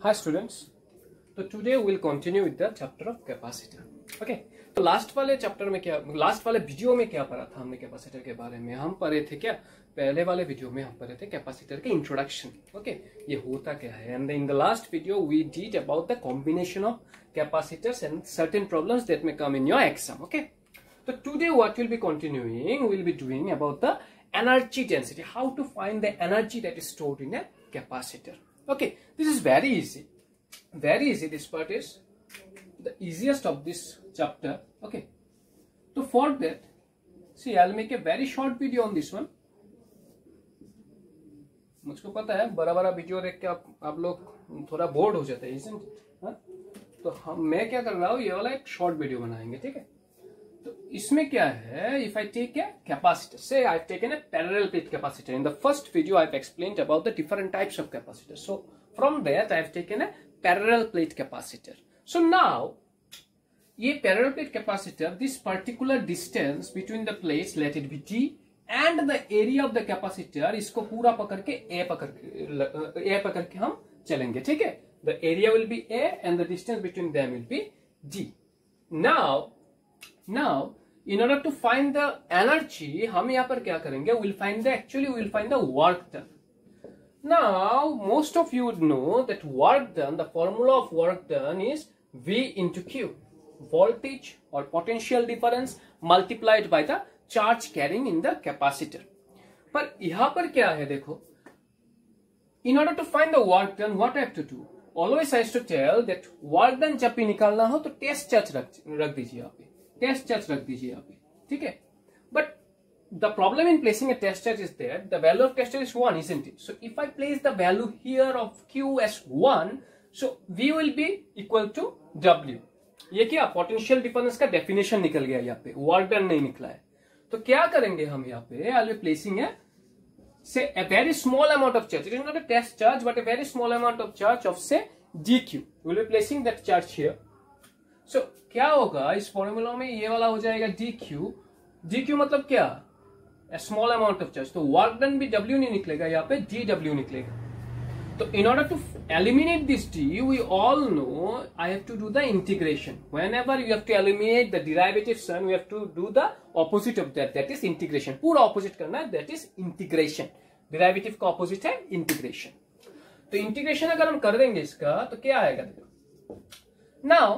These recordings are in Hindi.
Hi students. So today we'll continue with the chapter of capacitor. Okay. तो लास्ट वाले चैप्टर में क्या, लास्ट वाले वीडियो में क्या पढ़ा था हमने कैपेसिटर के बारे में? हम पढ़े थे क्या, पहले वाले वीडियो में हम पढ़े थे कैपेसिटर के इंट्रोडक्शन. ओके, ये होता क्या है. And in the last video we did about the combination of capacitors and certain problems that may come in your exam. Okay, तो today what will be continuing, will be doing about the energy density, how to find the energy that is stored in a capacitor. Okay, this is very easy, very easy. This part is the easiest of this chapter. Okay, so for that, see, I'll make a very short video on this one. मुझको पता है बड़ा बड़ा वीडियो देख के आप लोग थोड़ा बोर्ड हो जाते हैं, isn't it? तो मैं क्या कर रहा हूँ, ये वाला एक शॉर्ट वीडियो बनाएंगे. ठीक है, तो इसमें क्या है, if I take a capacitor, say I have taken a parallel plate capacitor. In the first video I have explained about the different types of capacitor. So from that I have taken a parallel plate capacitor. So now ये parallel plate capacitor, this particular distance between the plates, let it be D, and the area of the capacitor, इसको पूरा पकड़ के ए पकड़ के हम चलेंगे. ठीक है, the area will be A and the distance between them will be D. Now, in order to find the energy, हम यहाँ पर क्या करेंगे, we'll find the work done. Now, most of you would know that work done, the formula of work done is V into Q, voltage or potential difference multiplied by the charge carrying in the capacitor. पर यहाँ पर क्या है, देखो, in order to find the work done, what I have to do? Always I used to tell that work done जब भी निकालना हो तो टेस्ट चार्ज रख दीजिए यहाँ पे, टेस्ट चार्ज रख दीजिए यहाँ पे. ठीक है, but the problem in placing a test charge is that the value of test charge is 1, isn't it? So if I place the value here of Q as 1, so V will be equal to W. ये क्या पोटेंशियल डिफरेंस का डेफिनेशन निकल गया, यहाँ पे वर्क डन नहीं निकला है. तो क्या करेंगे हम यहाँ पे, I will be placing A say a very small amount of charge. It is not a test charge, but a very small amount of charge of say dq. We will be placing that charge here. So क्या होगा इस फॉर्मूला में, ये वाला हो जाएगा dq. dq मतलब क्या, a small amount of charge. तो वर्क डन भी w नहीं निकलेगा, यहाँ पे dw निकलेगा. तो in order to eliminate this d, we all know I have to do the integration. Whenever you have to eliminate the derivative sign, we have to do the opposite of that. That is integration. पूरा opposite करना है, that is integration. Derivative का opposite है integration. तो integration अगर हम कर देंगे इसका, तो क्या आएगा देखो. Now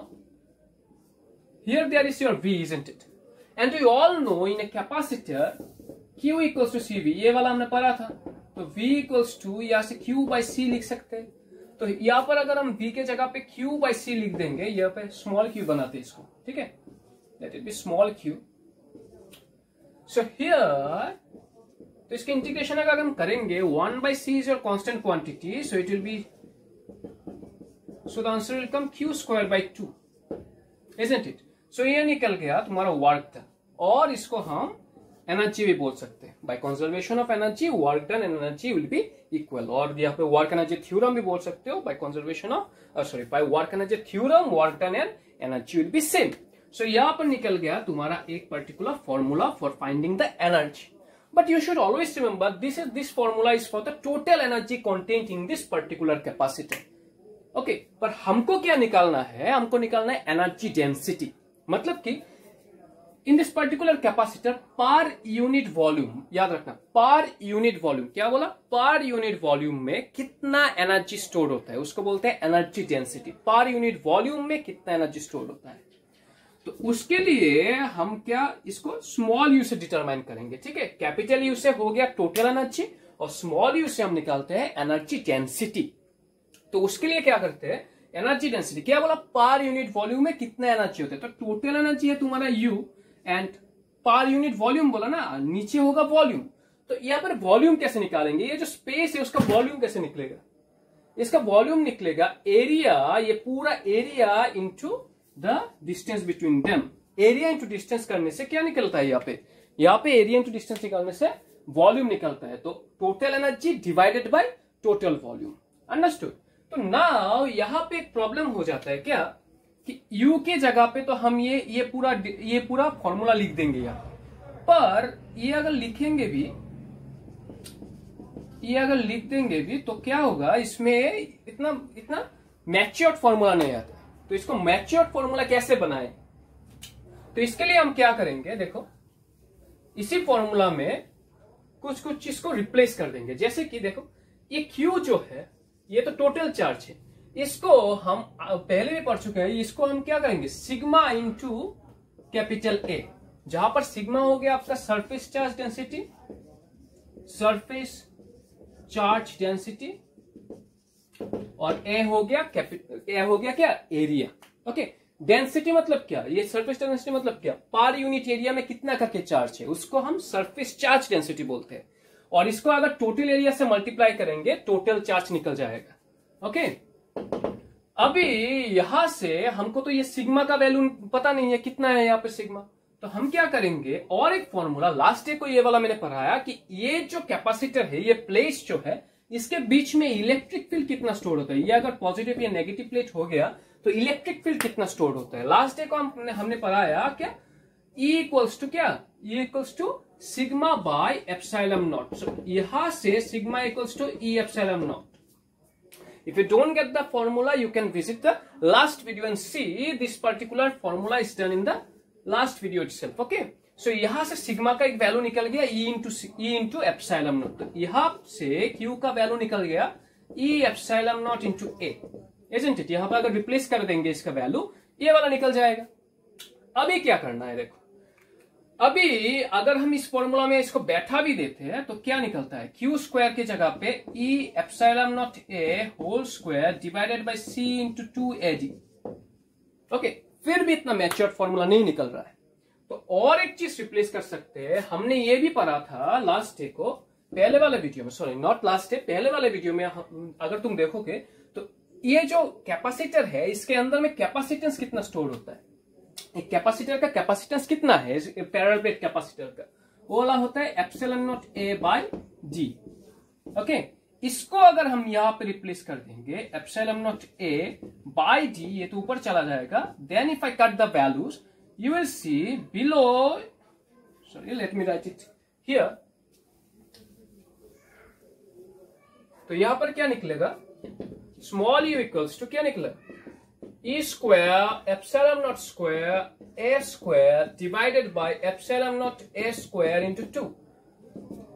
here there is your V, isn't it? And we all know in a capacitor Q equals to CV. ये वाला हमने पढ़ा था. तो V equals to, यहाँ से Q by C लिख सकते हैं. तो यहाँ पर अगर हम V के जगह पे Q by C लिख देंगे, यहाँ पे स्मॉल q बनाते हैं इसको. ठीक है, late it B small q. So here, तो इसके इंटीग्रेशन अगर हम करेंगे, 1 by C is your constant quantity, so it will be, so the answer will come Q square by 2, isn't it? सो ये निकल गया तुम्हारा वर्क डन, और इसको हम एनर्जी भी बोल सकते हैं. By conservation of energy, work done and energy will be equal. और यहाँ पे वर्क एनर्जी थ्योरम भी बोल सकते हो. By conservation of, sorry, by work energy theorem, work done and energy will be same. So यहाँ पर निकल गया तुम्हारा एक particular formula for finding the energy. But you should always remember this formula is for the total energy content in this particular capacitor. Okay, पर हमको क्या निकालना है, हमको निकालना है एनर्जी डेंसिटी. मतलब कि इन this particular capacitor per unit volume, याद रखना, पर यूनिट वॉल्यूम, क्या बोला, पर यूनिट वॉल्यूम में कितना एनर्जी स्टोर होता है, उसको बोलते हैं energy density. Per unit volume में कितना एनर्जी स्टोर होता है. तो उसके लिए हम क्या, इसको स्मॉल यू से डिटरमाइन करेंगे. ठीक है, कैपिटल यू से हो गया टोटल एनर्जी, और स्मॉल यू से हम निकालते हैं एनर्जी डेंसिटी. तो उसके लिए क्या करते हैं, एनर्जी डेंसिटी क्या बोला, पर यूनिट वॉल्यूम में कितना एनर्जी होता है. तो टोटल एनर्जी है तुम्हारा you, and per unit volume बोला ना, नीचे होगा वॉल्यूम. तो यहाँ पर वॉल्यूम कैसे निकालेंगे, ये जो स्पेस है उसका वॉल्यूम कैसे निकलेगा, इसका वॉल्यूम निकलेगा एरिया, ये पूरा area into the distance between them. Area into distance करने से क्या निकलता है, यहाँ पे एरिया इंटू डिस्टेंस निकालने से वॉल्यूम निकलता है. तो total energy divided by total volume. Understood. तो नाउ यहाँ पे एक प्रॉब्लम हो जाता है क्या, कि U के जगह पे तो हम ये पूरा फॉर्मूला लिख देंगे यहाँ, पर ये अगर लिखेंगे भी, ये अगर लिख देंगे भी तो क्या होगा, इसमें इतना मैच्योर्ड फॉर्मूला नहीं आता, तो इसको मैच्योर्ड फॉर्मूला कैसे बनाए? तो इसके लिए हम क्या करेंगे, देखो इसी फॉर्मूला में कुछ कुछ चीज को रिप्लेस कर देंगे। जैसे कि देखो ये Q जो है ये तो टोटल चार्ज है, इसको हम पहले भी पढ़ चुके हैं, इसको हम क्या करेंगे सिग्मा इंटू कैपिटल A, जहां पर सिग्मा हो गया आपका surface charge density, surface charge density, और A हो गया क्या एरिया। ओके, डेंसिटी मतलब क्या, ये सरफेस डेंसिटी मतलब क्या, पर यूनिट एरिया में कितना करके चार्ज है उसको हम सरफेस चार्ज डेंसिटी बोलते हैं, और इसको अगर टोटल एरिया से मल्टीप्लाई करेंगे टोटल चार्ज निकल जाएगा। ओके, अभी यहां से हमको तो ये सिग्मा का वैल्यू पता नहीं है कितना है यहाँ पे सिग्मा, तो हम क्या करेंगे और एक फॉर्मूला लास्ट डे को ये वाला मैंने पढ़ाया कि ये जो कैपेसिटर है ये प्लेट जो है इसके बीच में इलेक्ट्रिक फील्ड कितना स्टोर होता है, ये अगर पॉजिटिव या नेगेटिव प्लेट हो गया तो इलेक्ट्रिक फील्ड कितना स्टोर होता है। लास्ट डे को हमने पढ़ाया क्या, E इक्वल्स टू क्या, E equals to sigma by epsilon naught. So यहां से sigma equals to E epsilon naught. If you don't get the formula, you can visit the last video and see this particular formula is done in the last video itself. Okay, so यहाँ से सिग्मा का एक वैल्यू निकल गया E इंटू एप्सिलॉन नॉट, तो यहाँ से Q का वैल्यू निकल गया E epsilon not into A, isn't it? यहाँ पर अगर रिप्लेस कर देंगे इसका वैल्यू ये वाला निकल जाएगा। अभी क्या करना है, देखो अभी अगर हम इस फॉर्मूला में इसको बैठा भी देते हैं तो क्या निकलता है, Q स्क्वायर की जगह पे E epsilon naught A whole square divided by C into 2AD। Okay, फिर भी इतना मैच्योर्ड फॉर्मूला नहीं निकल रहा है, तो और एक चीज रिप्लेस कर सकते हैं। हमने ये भी पढ़ा था लास्ट डे को, पहले वाले वीडियो में, सॉरी नॉट लास्ट डे, पहले वाले वीडियो में अगर तुम देखोगे तो ये जो कैपेसिटर है इसके अंदर में कैपेसिटेंस कितना स्टोर होता है, एक कैपेसिटर का कैपेसिटेंस कितना है पैरेलल प्लेट कैपेसिटर का, वो वाला होता है epsilon naught A by D। Okay, इसको अगर हम यहां पे रिप्लेस कर देंगे epsilon naught A by D, ये तो ऊपर चला जाएगा, then if I cut the values you will see below, sorry let me write it here, तो यहां पर क्या निकलेगा, स्मॉल u इक्वल्स टू क्या निकला, E square epsilon naught square A square divided by epsilon naught A square into 2.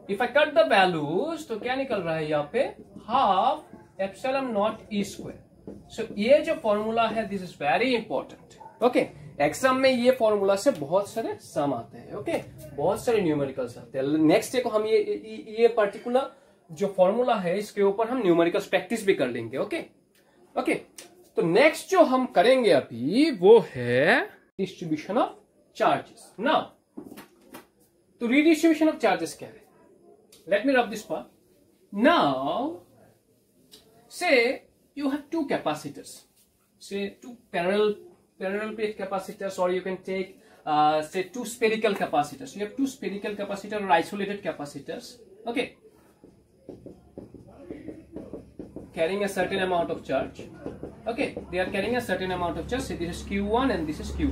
If I cut the values तो क्या निकल रहा है यहाँ पे, half epsilon naught E square. So ये जो फॉर्मूला है this is very important. Okay, exam में ये फॉर्मूला से बहुत सारे सम आते हैं, ओके बहुत सारे न्यूमेरिकल्स आते हैं। नेक्स्ट डे को हम ये पर्टिकुलर जो फॉर्मूला है इसके ऊपर हम न्यूमेरिकल्स प्रैक्टिस भी कर लेंगे। ओके ओके, तो नेक्स्ट जो हम करेंगे अभी वो है डिस्ट्रीब्यूशन ऑफ चार्जेस। नाउ तो रीडिस्ट्रीब्यूशन ऑफ चार्जेस क्या है, let me rub this part. Now से you have two capacitors, say two parallel plate capacitors, or you can take say two spherical capacitors. You have two spherical capacitors or isolated capacitors, okay, carrying a certain amount of charge. Okay, they are carrying a certain amount of charge. Say this is Q1 and this is Q2.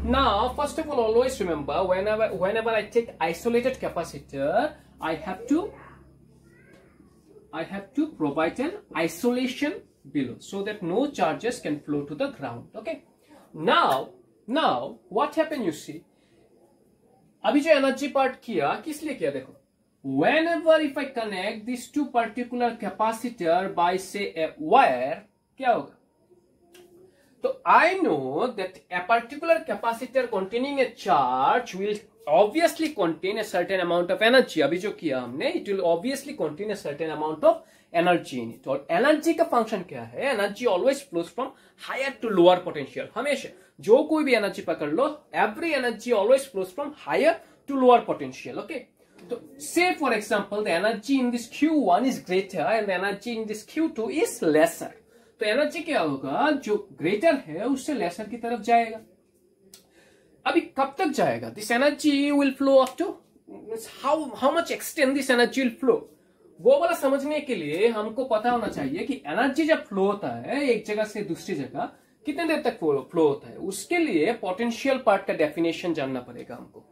Now first of all, always remember whenever I take isolated capacitor, I have to provide an isolation below so that no charges can flow to the ground. Okay, now what happened, you see, अभी जो एनर्जी पार्ट किया किस लिए किया, देखो whenever if I connect these two particular capacitor by say a wire, क्या होगा, तो I know that a particular capacitor containing a charge will obviously contain a certain amount of energy. अभी जो किया हमने, it will obviously contain a certain amount of energy in it. और energy का फंक्शन क्या है, energy always flows from higher to lower potential. हमेशा जो कोई भी एनर्जी पकड़ लो, every energy always flows from higher to lower potential. Okay, तो say for example the energy in this Q1 is greater and the energy in this Q2 is lesser. तो एनर्जी क्या होगा, जो ग्रेटर है उससे लेसर की तरफ जाएगा। अभी कब तक जाएगा, this energy will flow up to how much extend this energy will flow, वो वाला समझने के लिए हमको पता होना चाहिए कि एनर्जी जब फ्लो होता है एक जगह से दूसरी जगह कितने देर तक फ्लो होता है, उसके लिए पोटेंशियल पार्ट का डेफिनेशन जानना पड़ेगा हमको।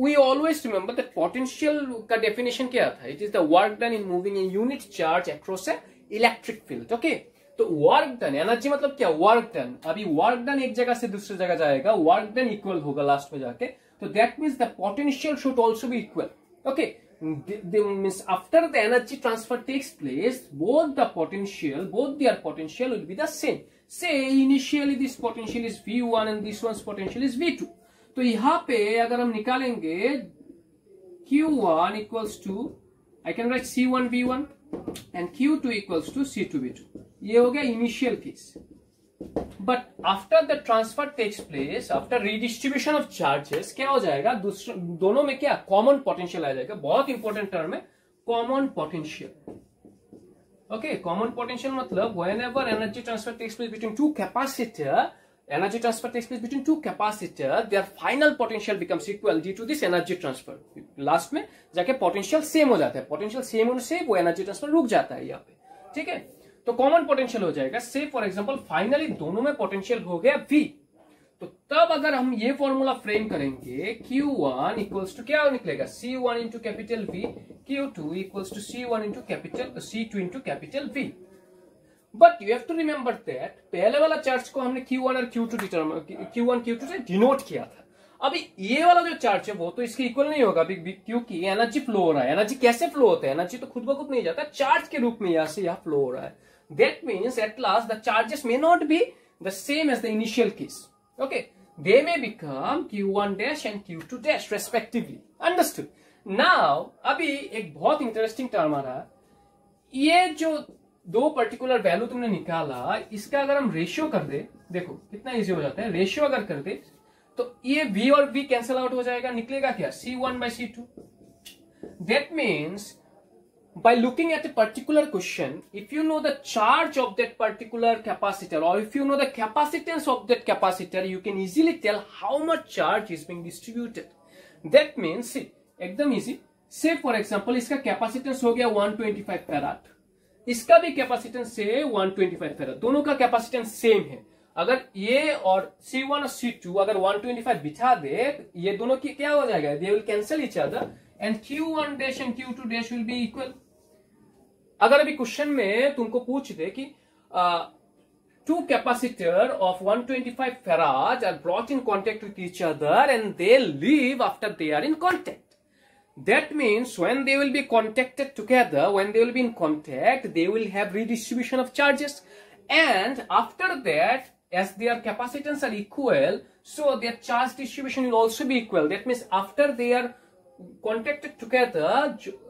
We always remember that potential का definition क्या था, it is the work done in moving a unit charge across a electric field. Okay, तो वर्क डन, एनर्जी मतलब क्या, वर्क डन। अभी वर्क डन एक जगह से दूसरी जगह जाएगा, वर्क डन इक्वल होगा लास्ट में जाके, तो that means the potential should also be equal. Okay, means after the energy transfer takes place, both their potential will be the same. Say initially this potential is V1 and this one's potential is V2. तो यहाँ पे अगर हम निकालेंगे Q1 equals to, I can write C1 V1 and Q2 equals to C2 V2. ये हो गया initial case. But after the transfer takes place, after redistribution of charges, क्या हो जाएगा, दोनों में क्या, कॉमन पोटेंशियल आ जाएगा। बहुत इंपॉर्टेंट टर्म है common potential. Okay, common potential मतलब whenever energy transfer takes place between two capacitor, energy transfer takes place between two capacitor, their final potential becomes equal due to this energy transfer. Last में जाके पोटेंशियल सेम हो जाता है, पोटेंशियल सेम होने से वो एनर्जी ट्रांसफर रुक जाता है यहाँ पे, ठीक है। तो कॉमन पोटेंशियल हो जाएगा। से फॉर एग्जांपल फाइनली दोनों में पोटेंशियल हो गया V, तो तब अगर हम ये फॉर्मूला फ्रेम करेंगे, Q1 इक्वल्स टू क्या निकलेगा, C1 into capital V, Q2 equals to C1 into capital C2 into capital V। But you have to remember that पहले वाला चार्ज को हमने Q1 और Q1 Q2 से डिनोट किया था। अभी ये वाला जो चार्ज है वो तो इसके इक्वल नहीं होगा, क्योंकि एनर्जी फ्लो हो रहा है। एनर्जी कैसे फ्लो होता है, एनर्जी तो खुद ब खुद नहीं जाता, चार्ज के रूप में यहां से यहां फ्लो हो रहा है। That means at last the charges may not be the same as the initial case. Okay, they may become Q1 dash and Q2 dash respectively. Understood. Now अभी एक बहुत इंटरेस्टिंग टर्म आ रहा है, ये जो दो पर्टिकुलर वैल्यू तुमने निकाला, इसका अगर हम रेशियो कर दे, देखो कितना इजी हो जाता है। रेशियो अगर कर दे तो ये V और V कैंसिल आउट हो जाएगा, निकलेगा क्या, C1 by C2। That means by looking at a particular question, if you know the charge of that particular capacitor or if you know the capacitance of that capacitor, you can easily tell how much charge is being distributed. That means see, एकदम easy। say for example इसका कैपेसिटेंस हो गया 125 फैराड, इसका भी कैपेसिटेंस से 125 फैराड, दोनों का कैपेसिटेंस सेम है। अगर ये और C1 और C2 अगर 125 बिठा दे, ये दोनों की क्या हो जाएगा, they will cancel each other and Q1 dash and Q2 dash will be equal. अगर अभी क्वेश्चन में तुमको पूछ दे कि two capacitor of 125 farad are brought in contact with each other and they leave after they are in contact. That means when they will be contacted together, when they will be in contact, they will have redistribution of charges, and after that, as their capacitance are equal, so their charge distribution will also be equal. That means after they are contacted together,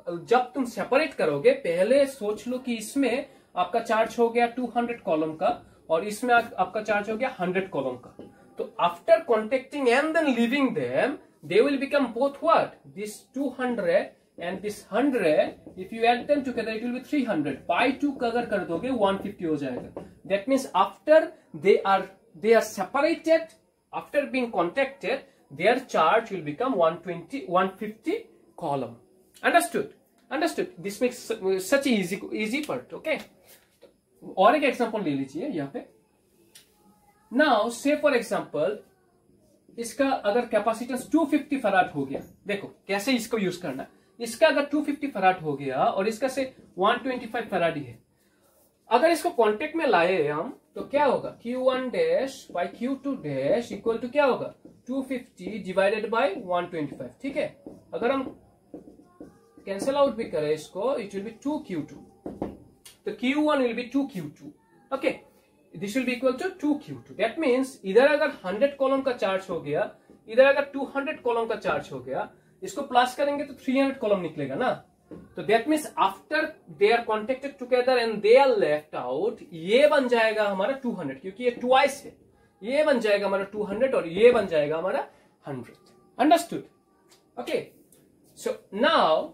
जब तुम separate करोगे, पहले सोच लो कि इसमें आपका चार्ज हो गया 200 कॉलम का और इसमें आपका चार्ज हो गया 100 कॉलम का। तो after contacting and then leaving them, they will become both what? This 200 and this 100, if you add them together, it will be 300. By 2 का अगर कर दोगे 150 हो जाएगा। That means after they are separated, after being contacted, their charge will become 150 column. Understood? Understood? This makes such a easy part. Okay? और एक एग्जांपल ले लीजिए यहाँ पे। Now say for example, इसका अगर कैपेसिटेंस 250 फराड हो गया, देखो कैसे इसको यूज करना। इसका अगर 250 फराड हो गया और इसका से 125 फराड ही है, अगर इसको कांटेक्ट में लाए हम तो क्या होगा, Q1 dash by Q2 dash equal to क्या होगा, 250 डिवाइडेड बाई 125। ठीक है, अगर हम कैंसिल आउट भी करें इसको, इट विल बी 2Q2, तो Q1 will be 2Q2। Okay, this will be equal to 2Q2। That means इधर अगर 100 कॉलम का चार्ज हो गया, इधर अगर 200 कॉलम का चार्ज हो गया, इसको प्लस करेंगे तो 300 कॉलम निकलेगा ना। तो that means after they are contacted together and they are left out, ये बन जाएगा हमारा 200, क्योंकि ये ट्वाइस है, ये बन जाएगा हमारा 200 और ये बन जाएगा हमारा 100। Understood? Okay, so now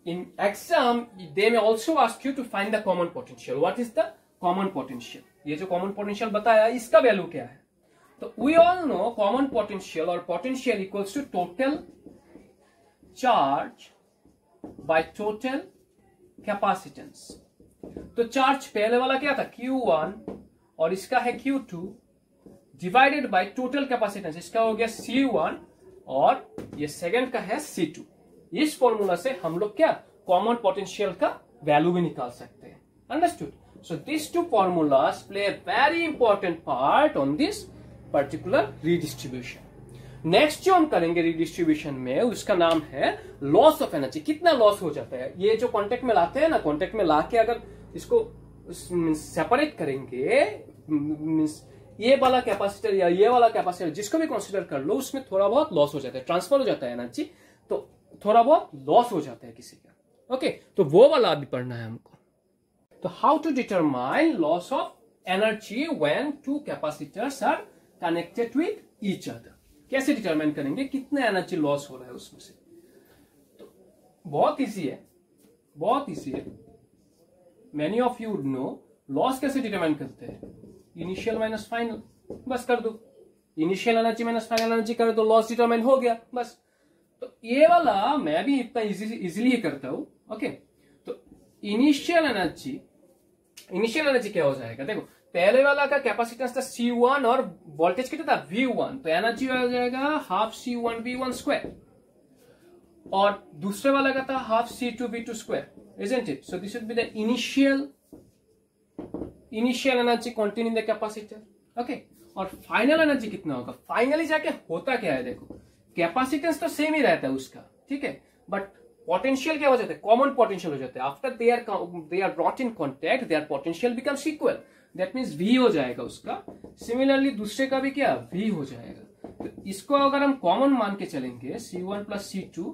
in exam they may also ask you to find the common potential. What is the common potential? ये जो common potential बताया, इसका वैल्यू क्या है? तो we all know common potential or potential equals to total charge by total capacitance. तो चार्ज पहले वाला क्या था, Q1, और इसका है Q2 divided by total capacitance, इसका हो गया C1 और ये सेकंड का है C2। इस फॉर्मूला से हम लोग क्या कॉमन पोटेंशियल का वैल्यू भी निकाल सकते हैं। Understood? So these two formulas play a very important part on this particular redistribution. Next जो हम करेंगे रिडिस्ट्रीब्यूशन में उसका नाम है लॉस ऑफ एनर्जी। कितना लॉस हो जाता है ये जो कॉन्टेक्ट में लाते हैं ना, कॉन्टेक्ट में लाके अगर इसको सेपरेट करेंगे, ये वाला कैपेसिटर या ये वाला कैपेसिटर जिसको भी कंसीडर कर लो, उसमें थोड़ा बहुत लॉस हो जाता है, ट्रांसफर हो जाता है एनर्जी, तो थोड़ा बहुत लॉस हो जाता है किसी का। ओके, तो वो वाला अभी पढ़ना है हमको। तो how to determine loss of energy when two capacitors are connected with each other. कैसे डिटरमाइन करेंगे कितना एनर्जी लॉस हो रहा है उसमें से? तो बहुत इजी है, बहुत इजी है। Many of you would know loss कैसे डिटरमाइन करते हैं, इनिशियल माइनस फाइनल, बस कर दो। Initial energy minus final energy कर दो, लॉस डिटरमाइन हो गया बस। तो ये वाला मैं भी इतना इजीली ही करता हूं। ओके, तो इनिशियल एनर्जी क्या हो जाएगा, देखो पहले वाला का कैपेसिटेंस था C1 और वोल्टेज कितना था V1, तो एनर्जी हो जाएगा हाफ C1 V1 स्क्वायर, और दूसरे वाला का था half C2 V2 square, isn't it? So this would be the initial energy contained in the capacitor. Okay, और फाइनल एनर्जी कितना होगा? फाइनली जाके होता क्या है, देखो कैपेसिटेंस तो सेम ही रहता है उसका, ठीक है, बट पोटेंशियल क्या हो जाता है, कॉमन पोटेंशियल हो जाता है। After they are brought in contact their potential becomes equal, that means V हो जाएगा उसका। सिमिलरली दूसरे का भी क्या V हो जाएगा। तो इसको अगर हम कॉमन मान के चलेंगे C1 plus C2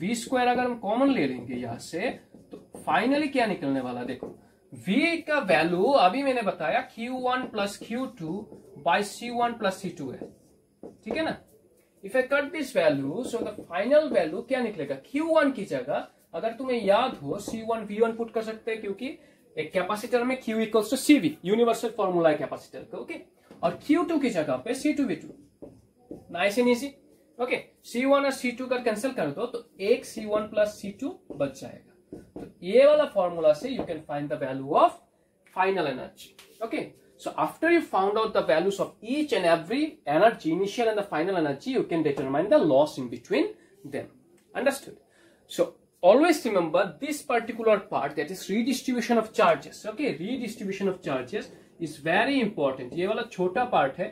V square अगर हम कॉमन ले लेंगे यहां से, तो फाइनली क्या निकलने वाला, देखो V का वैल्यू अभी मैंने बताया Q1 plus Q2 by C1 plus C2 है, ठीक है ना। If I cut this value, so the final value क्या निकलेगा, Q1 की जगह अगर तुम्हें याद हो C1 V1 पुट कर सकते हैं, क्योंकि एक कैपेसिटर में Q equals to CV, universal formula है कैपेसिटर का। ओके, और Q2 की जगह पे C2 V2, nice and easy. Okay, C1 और C2 का कैंसिल कर दो तो एक C1 प्लस C2 बच जाएगा। तो ये वाला फॉर्मूला से you can find the value of final energy. Okay, so after you found out the values of each and every energy, initial and the final energy, you can determine the loss in between them. Understood? So always remember this particular part, that is redistribution of charges. Okay, redistribution of charges is very important. ये वाला छोटा पार्ट है,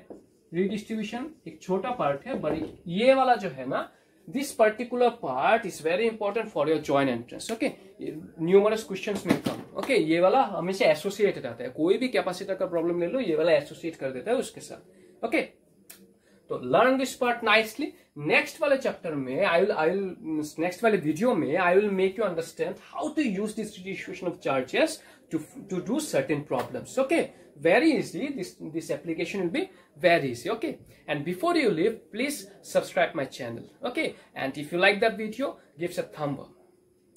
redistribution एक छोटा पार्ट है, but ये वाला जो है ना, this particular part is very important for your joint entrance. Okay, numerous questions may come. Okay, ये वाला हमेशा एसोसिएटेड आता है, कोई भी कैपेसिटर का प्रॉब्लम ले लो ये वाला एसोसिएट कर देता है उसके साथ। ओके, तो learn this part nicely. Next वाले चैप्टर में नेक्स्ट वाले वीडियो में I will make you understand how to use this distribution of charges to do certain problems. Okay, very easy. This application will be very easy. Okay, and before you leave, please subscribe my channel. Okay, and if you like that video, give us a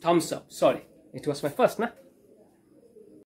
thumbs up. Sorry, it was my first, na?